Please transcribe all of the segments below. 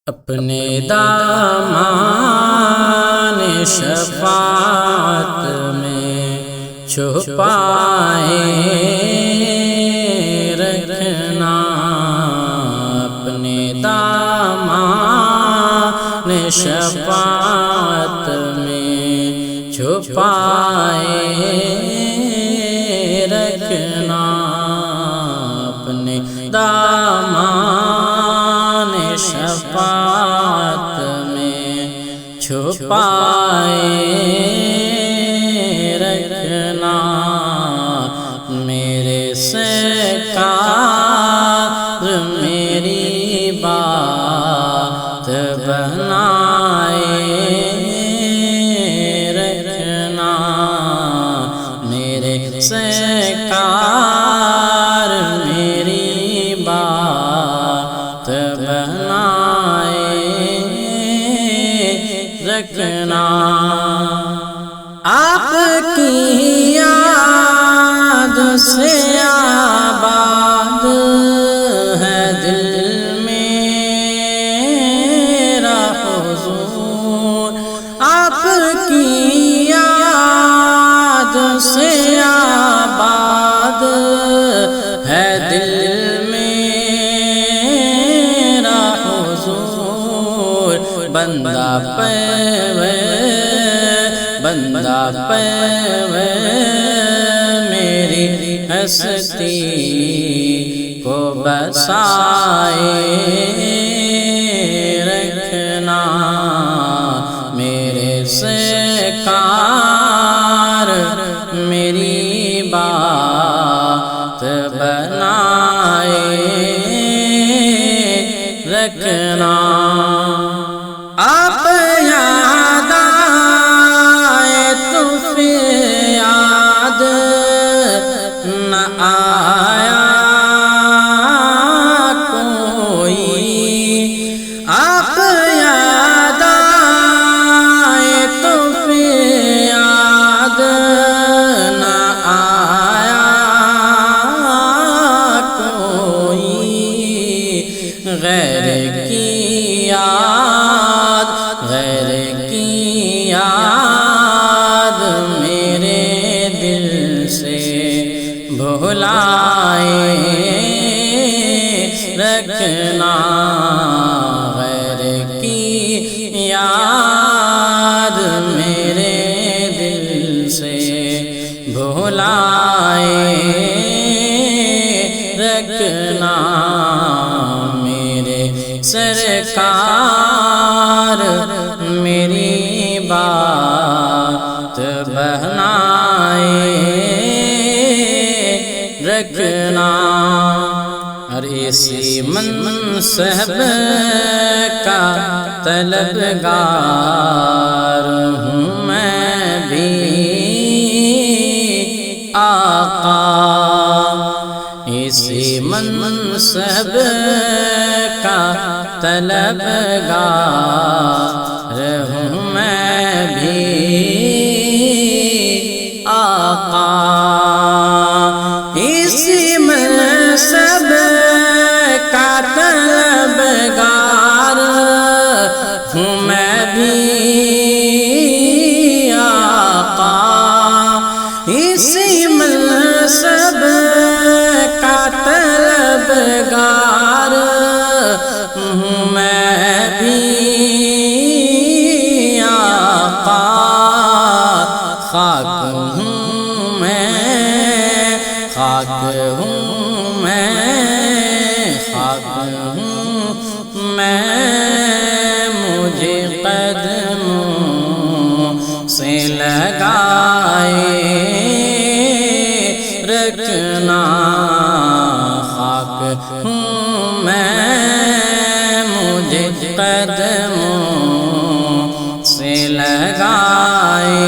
اپنے دامان شفاعت میں چھپائے رکھنا، اپنے دامان شفاعت میں چھپائے رکھنا، اپنے دامان شفاعت میں چھپائے رکھنا، میرے سرکار میری بات بنائے رکھنا، میرے سرکار میری بات بنائے رکھنا، آپ کی یاد سے آباد ہے دل میرا حضور، آپ کی یاد سے آباد ہے دل میرا حضور، بندہ پے میری ہستی کو بسائے رکھنا، میرے سرکار میری بات بنائے رکھنا، آپ یاد آئے تو پھر یاد نہ آیا کوئی، آپ یاد آئے تو پھر یاد نہ آیا کوئی، غیر کی یاد میرے دل سے بھلائے رکھنا، غیر کی یاد میرے دل سے بھلائے رکھنا، میرے سرکار میری بات بنائے رکھنا، اور اسی منصب کا طلبگار ہوں میں بھی آقا، اسی منصب کا طلبگار ہوں میں بھی آقا، اسی منصب کا طلبگار ہوں میں بھی آقا، اسی منصب کا طلبگار ہوں میں بھی آقا، خاک ہوں میں، خاک ہوں میں، خاک ہوں میں، مجھے قدموں سے لگائے رکھنا، خاک ہوں میں، مجھے قدموں سے لگائے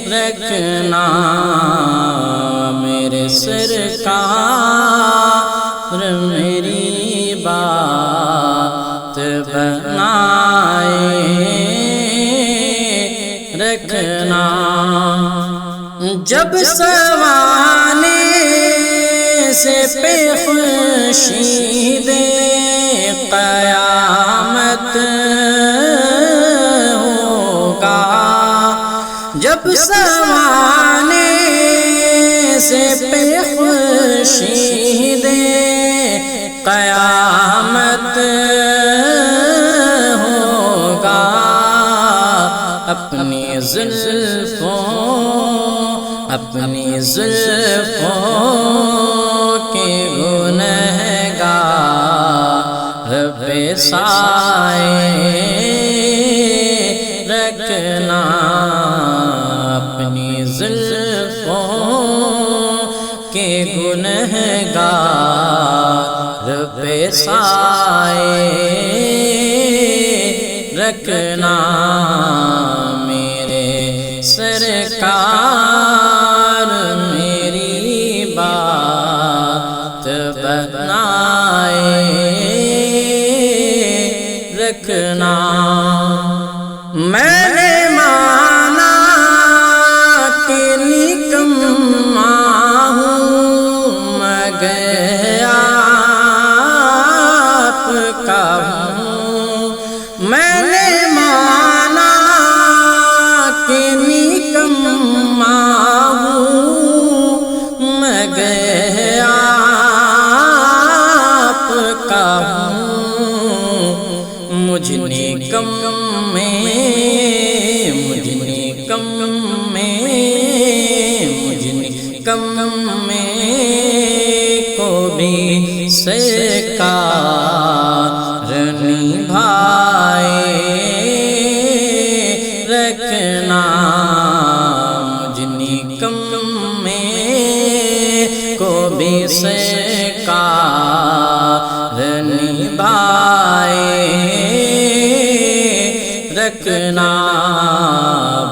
رکھنا، میرے سرکار میری بات بنائے رکھنا، جب سوانے سے پہ خورشید قیامت ہوگا، جب سوانے سے پہ خورشید قیامت ہوگا، اپنی زلفوں کے گنہگار پہ سائے رکھنا، اپنی زلفوں کے گنہگار پہ سائے رکھنا، میرے سرکار میری بات بنائے رکھنا۔ میں نے مانا کہ نکما ہوں مگر آپ کا ہوں، میں نے مانا کہ نکما ہوں مگر آپ کا ہوں، مجھ نکم میں کو بھی سرکار نبھائے رکھنا، مجھ نکم میں کو بھی سرکار نبھائے رکھنا،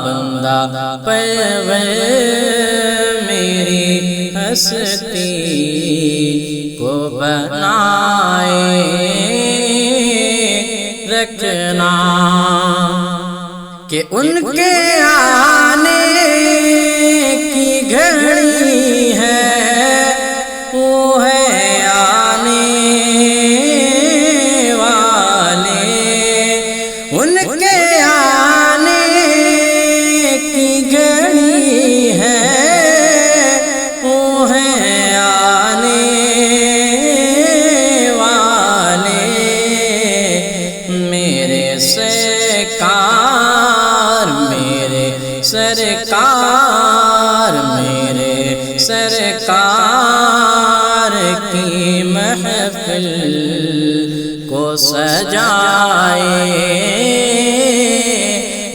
بندہ پرور میری ہستی کو بنائے رکھنا، کہ ان کے آنے کی گھڑی ہے، وہ ہے آنے والے، ان کے آنے کی گھڑی ہے، وہ ہے آنے والے، میرے سرکار کی محفل کو سجائے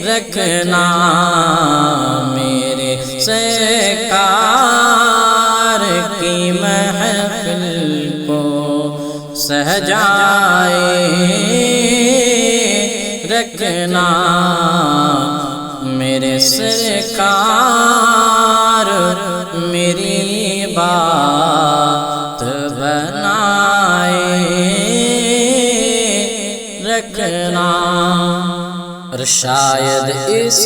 رکھنا، میرے سرکار کی محفل کو سجائے رکھنا، میرے سرکار میری بات بنائے رکھنا، اور شاید اس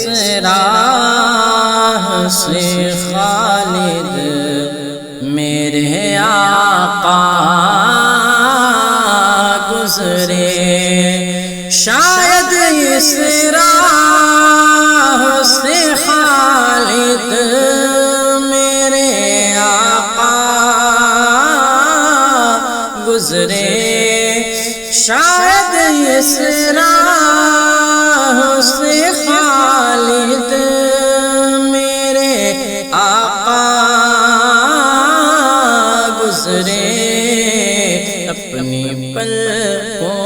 راہ سے خالد میرے آقا گزرے، شاید اس راہ سے خالد میرے آقا گزرے، شاید اس راہ سے خالد میرے آقا گزرے، اپنی پلکوں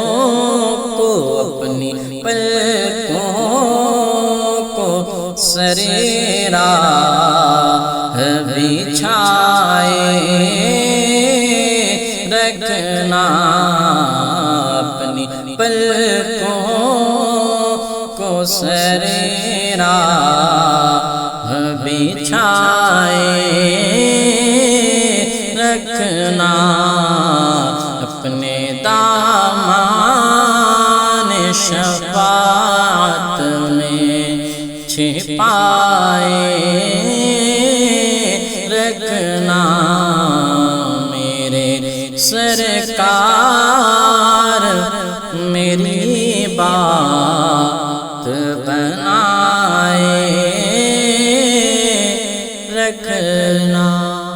کو سرے راہ بچھائے رکھنا، اپنی پلکوں کو سرے راہ بچھائے رکھنا، اپنے دامان شفاعت میں چھپائے رکھنا، میرے سرکار میری بات بنائے رکھنا۔